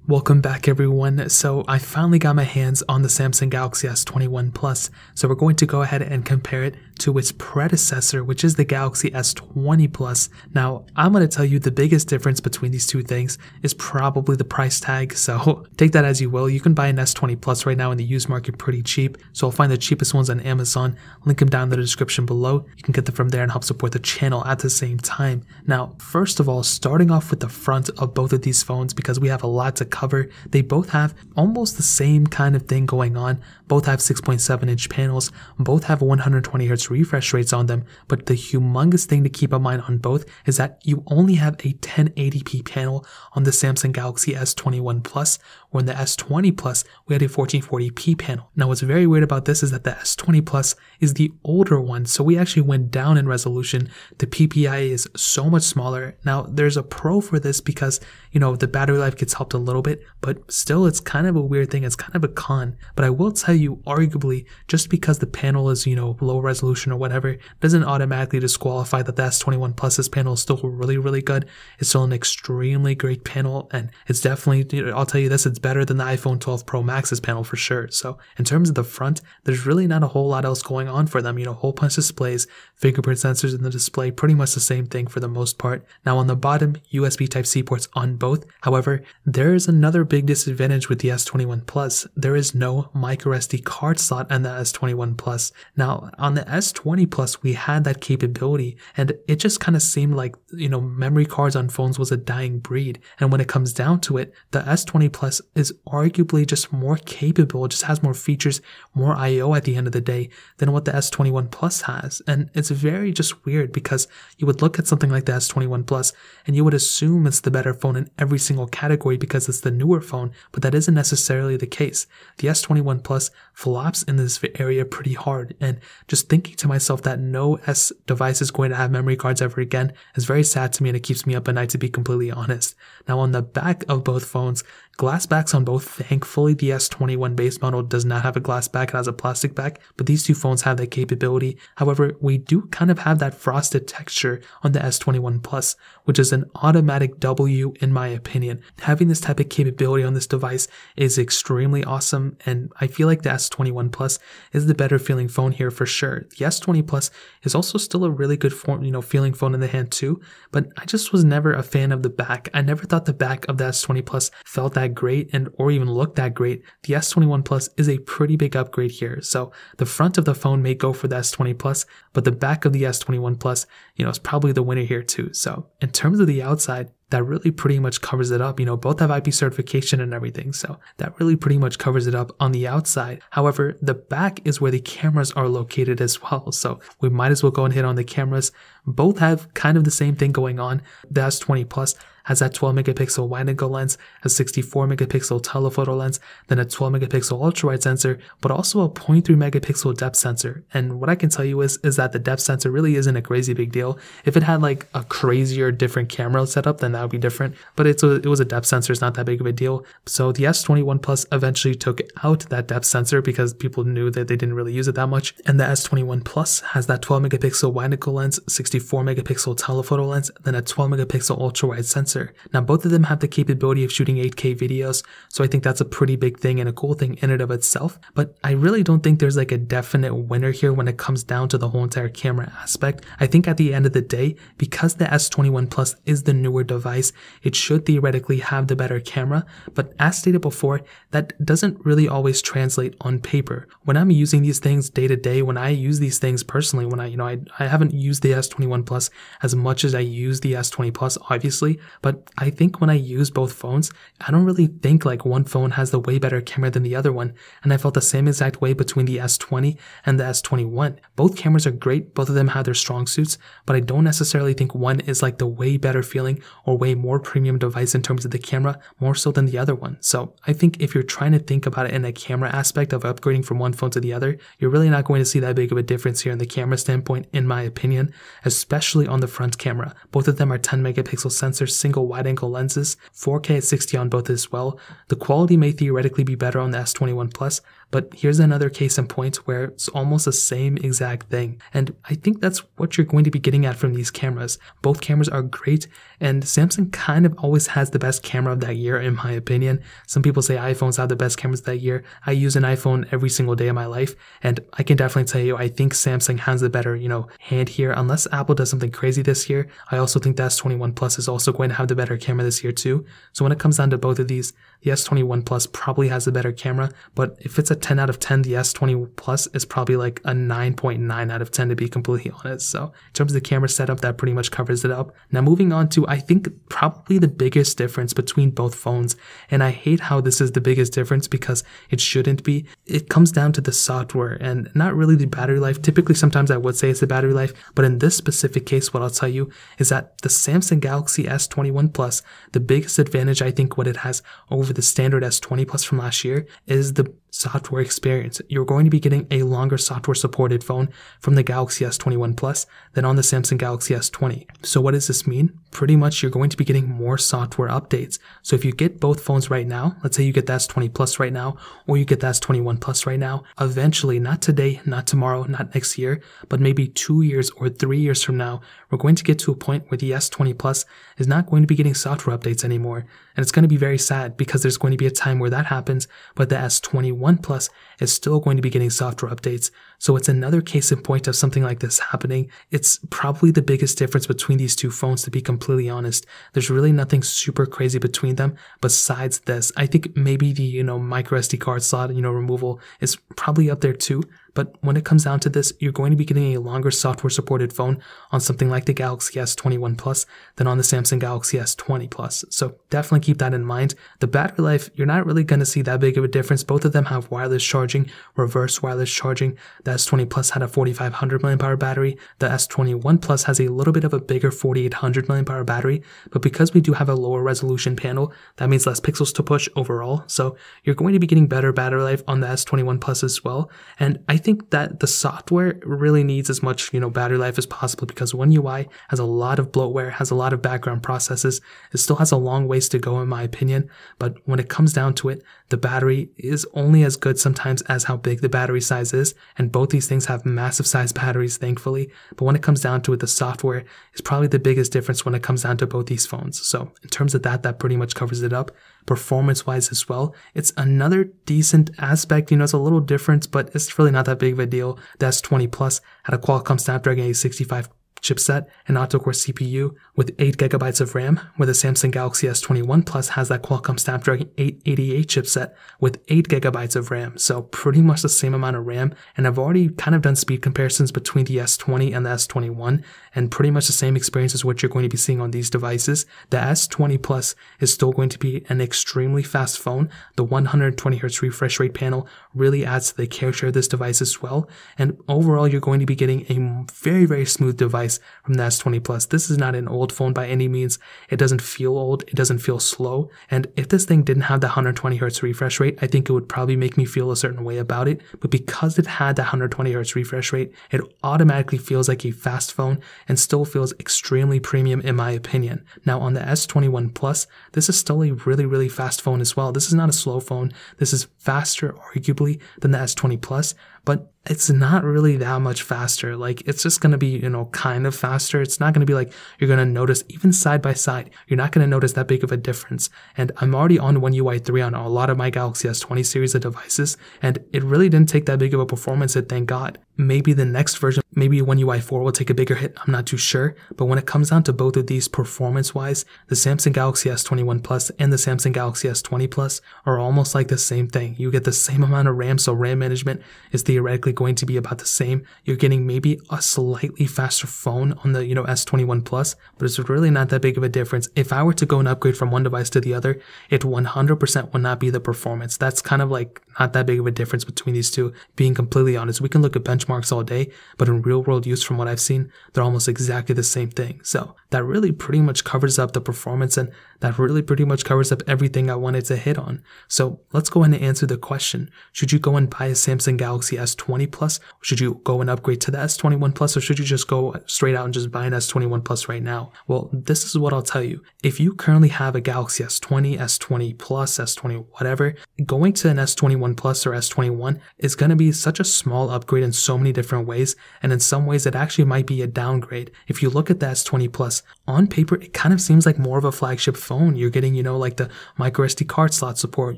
Welcome back everyone. So I finally got my hands on the Samsung Galaxy S21 Plus. So we're going to go ahead and compare it to its predecessor, which is the Galaxy S20 Plus. Now I'm going to tell you the biggest difference between these two things is probably the price tag. So take that as you will. You can buy an S20 Plus right now in the used market pretty cheap. So I'll find the cheapest ones on Amazon, link them down in the description below. You can get them from there and help support the channel at the same time. Now, first of all, starting off with the front of both of these phones, because we have a lot to cover. They both have almost the same kind of thing going on. Both have 6.7-inch panels, both have 120Hz refresh rates on them, but the humongous thing to keep in mind on both is that you only have a 1080p panel on the Samsung Galaxy S21 Plus, or in the S20 Plus, we had a 1440p panel. Now what's very weird about this is that the S20 Plus is the older one, so we actually went down in resolution. The PPI is so much smaller. Now there's a pro for this because, you know, the battery life gets helped a little bit, but still it's kind of a weird thing. It's kind of a con. But I will tell you, arguably, just because the panel is, you know, low resolution or whatever, doesn't automatically disqualify that the S21 Plus's panel is still really good. It's still an extremely great panel, and it's definitely, you know, I'll tell you this, it's better than the iPhone 12 Pro Max's panel for sure. So in terms of the front, there's really not a whole lot else going on for them. You know, hole punch displays, fingerprint sensors in the display, pretty much the same thing for the most part. Now on the bottom, USB Type-C ports on both. However, there is another big disadvantage with the S21 Plus. There is no microSD card slot on the S21 Plus. Now on the S20 Plus, we had that capability, and it just kind of seemed like, you know, memory cards on phones was a dying breed. And when it comes down to it, the S20 Plus is arguably just more capable, it just has more features, more I/O at the end of the day than what the S21 Plus has. And it's very just weird because you would look at something like the S21 Plus and you would assume it's the better phone in every single category because it's the newer phone, but that isn't necessarily the case. The S21 Plus flops in this area pretty hard, and just thinking to myself that no S device is going to have memory cards ever again is very sad to me, and it keeps me up at night, to be completely honest. Now on the back of both phones, glass backs on both. Thankfully, the S21 base model does not have a glass back, it has a plastic back, but these two phones have that capability. However, we do kind of have that frosted texture on the S21 Plus, which is an automatic W in my opinion. Having this type of capability on this device is extremely awesome, and I feel like the S21 Plus is the better feeling phone here for sure. The S20 Plus is also still a really good feeling phone in the hand too, but I just was never a fan of the back. I never thought the back of the S20 Plus felt that great or even looked that great. The S21 Plus is a pretty big upgrade here. So the front of the phone may go for the S20 Plus, but the back of the S21 Plus, you know, is probably the winner here too. So in terms of the outside, that really pretty much covers it up. You know, both have IP certification and everything, so that really pretty much covers it up on the outside. However, the back is where the cameras are located as well, so we might as well go and hit on the cameras. Both have kind of the same thing going on. The S20 Plus has that 12 megapixel wide-angle lens, a 64 megapixel telephoto lens, then a 12 megapixel ultra-wide sensor, but also a 0.3 megapixel depth sensor. And what I can tell you is that the depth sensor really isn't a crazy big deal. If it had like a crazier different camera setup, then that would be different, but it was a depth sensor, it's not that big of a deal. So the S21 Plus eventually took out that depth sensor because people knew that they didn't really use it that much, and the S21 Plus has that 12 megapixel wide-angle lens, 64 megapixel telephoto lens, then a 12 megapixel ultra-wide sensor. Now both of them have the capability of shooting 8K videos, so I think that's a pretty big thing and a cool thing in and of itself, but I really don't think there's like a definite winner here when it comes down to the whole entire camera aspect. I think at the end of the day, because the S21 Plus is the newer device, it should theoretically have the better camera, but as stated before, that doesn't really always translate on paper. When I'm using these things day to day, when I use these things personally, when I haven't used the S21 Plus as much as I use the S20 Plus obviously, but I think when I use both phones, I don't really think like one phone has the way better camera than the other one, and I felt the same exact way between the S20 and the S21. Both cameras are great, both of them have their strong suits, but I don't necessarily think one is like the way better feeling or way more premium device in terms of the camera, more so than the other one. So I think if you're trying to think about it in a camera aspect of upgrading from one phone to the other, you're really not going to see that big of a difference here in the camera standpoint, in my opinion. especially on the front camera. Both of them are 10 megapixel sensors, single wide angle lenses, 4K at 60 on both as well. The quality may theoretically be better on the S21 Plus, but here's another case in point where it's almost the same exact thing. And I think that's what you're going to be getting at from these cameras. Both cameras are great, and Samsung kind of always has the best camera of that year, in my opinion. Some people say iPhones have the best cameras that year. I use an iPhone every single day of my life, and I can definitely tell you, I think Samsung has the better, hand here. Unless Apple does something crazy this year, I also think the S21 Plus is also going to have the better camera this year too. So when it comes down to both of these, the S21 Plus probably has the better camera, but if it's a 10 out of 10, the S20 Plus is probably like a 9.9 out of 10 to be completely honest. So in terms of the camera setup, that pretty much covers it up. Now moving on to, I think, probably the biggest difference between both phones, and I hate how this is the biggest difference because it shouldn't be. It comes down to the software and not really the battery life. Typically, sometimes I would say it's the battery life, but in this specific case, what I'll tell you is that the Samsung Galaxy S21 Plus, the biggest advantage I think what it has over the standard S20 Plus from last year is the software experience. You're going to be getting a longer software supported phone from the Galaxy S21 Plus than on the Samsung Galaxy S20. So what does this mean? Pretty much you're going to be getting more software updates. So if you get both phones right now, let's say you get the S20 Plus right now, or you get the S21 Plus right now, eventually, not today, not tomorrow, not next year, but maybe 2 years or 3 years from now, we're going to get to a point where the S20 Plus is not going to be getting software updates anymore. And it's going to be very sad because there's going to be a time where that happens, but the S21 Plus is still going to be getting software updates. So it's another case in point of something like this happening. It's probably the biggest difference between these two phones, to be completely honest. There's really nothing super crazy between them besides this. I think maybe the, micro SD card slot, removal is probably up there too. But when it comes down to this, you're going to be getting a longer software supported phone on something like the Galaxy S21 Plus than on the Samsung Galaxy S20 Plus. So definitely keep that in mind. The battery life, you're not really going to see that big of a difference. Both of them have wireless charging, reverse wireless charging. The S20 Plus had a 4500 mAh battery. The S21 Plus has a little bit of a bigger 4800 mAh battery. But because we do have a lower resolution panel, that means less pixels to push overall. So you're going to be getting better battery life on the S21 Plus as well. And I think that the software really needs as much, battery life as possible because One UI has a lot of bloatware, has a lot of background processes. It still has a long ways to go in my opinion, but when it comes down to it, the battery is only as good sometimes as how big the battery size is, and both these things have massive size batteries, thankfully. But when it comes down to it, the software is probably the biggest difference when it comes down to both these phones. So in terms of that pretty much covers it up. Performance-wise as well, it's another decent aspect. It's a little different, but it's really not that big of a deal. The S20 Plus had a Qualcomm Snapdragon 865 chipset, an octa-core CPU with 8GB of RAM, where the Samsung Galaxy S21 Plus has that Qualcomm Snapdragon 888 chipset with 8GB of RAM. So pretty much the same amount of RAM. And I've already kind of done speed comparisons between the S20 and the S21, and pretty much the same experience as what you're going to be seeing on these devices. The S20 Plus is still going to be an extremely fast phone. The 120Hz refresh rate panel really adds to the character of this device as well. And overall, you're going to be getting a very, very smooth device from the S20 Plus. This is not an old phone by any means. It doesn't feel old. It doesn't feel slow. And if this thing didn't have the 120Hz refresh rate, I think it would probably make me feel a certain way about it. But because it had the 120Hz refresh rate, it automatically feels like a fast phone and still feels extremely premium in my opinion. Now on the S21 Plus, this is still a really, really fast phone as well. This is not a slow phone. This is faster, arguably, than the S20 Plus, but it's not really that much faster. Like, it's just going to be, kind of faster. It's not going to be like you're going to notice, even side by side, you're not going to notice that big of a difference. And I'm already on One UI 3 on a lot of my Galaxy S20 series of devices, and it really didn't take that big of a performance hit, thank God. Maybe the next version, maybe One UI 4 will take a bigger hit, I'm not too sure. But when it comes down to both of these performance-wise, the Samsung Galaxy S21 Plus and the Samsung Galaxy S20 Plus are almost like the same thing. You get the same amount of RAM, so RAM management is theoretically going to be about the same. You're getting maybe a slightly faster phone on the, S21 Plus, but it's really not that big of a difference. If I were to go and upgrade from one device to the other, it 100% would not be the performance. That's kind of like not that big of a difference between these two, being completely honest. We can look at benchmarks all day, but in real world use from what I've seen, they're almost exactly the same thing. So that really pretty much covers up the performance, and that really pretty much covers up everything I wanted to hit on. So let's go ahead and answer the question. Should you go and buy a Samsung Galaxy S20 Plus? Should you go and upgrade to the S21 Plus, or should you just go straight out and just buy an S21 Plus right now? Well, this is what I'll tell you. If you currently have a Galaxy S20, S20 Plus, S20 whatever, going to an S21 Plus or S21 is going to be such a small upgrade in so many different ways, and in some ways it actually might be a downgrade. If you look at the S20 Plus, on paper it kind of seems like more of a flagship phone. You're getting, like the micro SD card slot support.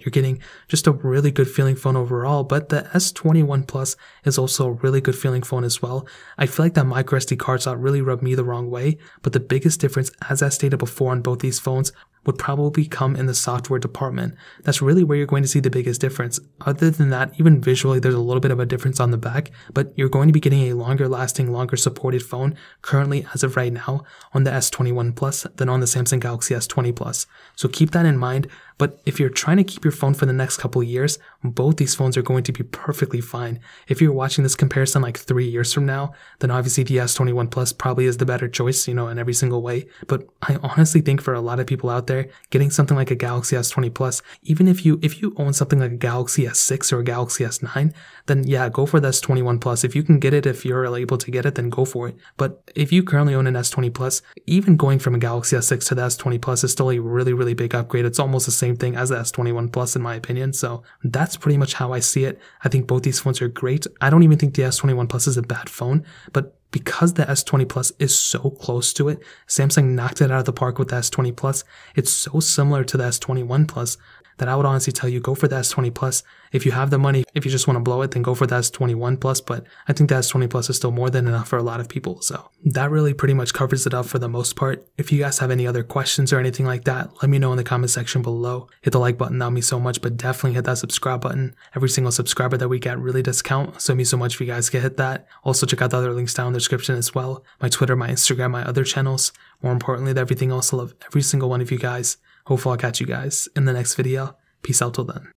You're getting just a really good feeling phone overall, but the S21 Plus is also a really good feeling phone as well. I feel like that micro SD card slot really rubbed me the wrong way, but the biggest difference, as I stated before on both these phones, would probably come in the software department. That's really where you're going to see the biggest difference. Other than that, even visually, there's a little bit of a difference on the back, but you're going to be getting a longer lasting, longer supported phone currently as of right now on the S21 Plus than on the Samsung Galaxy S20 Plus. So keep that in mind. But if you're trying to keep your phone for the next couple of years, both these phones are going to be perfectly fine. If you're watching this comparison like 3 years from now, then obviously the S21 Plus probably is the better choice, in every single way. But I honestly think for a lot of people out there, getting something like a Galaxy S20 Plus, even if you own something like a Galaxy S6 or a Galaxy S9, then yeah, go for the S21 Plus. If you can get it, if you're able to get it, then go for it. But if you currently own an S20 Plus, even going from a Galaxy S6 to the S20 Plus is still a really, really big upgrade. It's almost the same thing as the S21 Plus in my opinion. So that's pretty much how I see it. I think both these phones are great. I don't even think the S21 Plus is a bad phone, but because the S20 Plus is so close to it, Samsung knocked it out of the park with the S20 Plus. It's so similar to the S21 Plus that I would honestly tell you, go for the S20 Plus. If you have the money, if you just want to blow it, then go for the S21 Plus, but I think the S20 Plus is still more than enough for a lot of people. So that really pretty much covers it up for the most part. If you guys have any other questions or anything like that, let me know in the comment section below. Hit the like button, that would mean so much, but definitely hit that subscribe button. Every single subscriber that we get really does count, so it means so much if you guys can hit that. Also check out the other links down in the description as well. My Twitter, my Instagram, my other channels. More importantly than everything else, I love every single one of you guys. Hopefully I'll catch you guys in the next video. Peace out till then.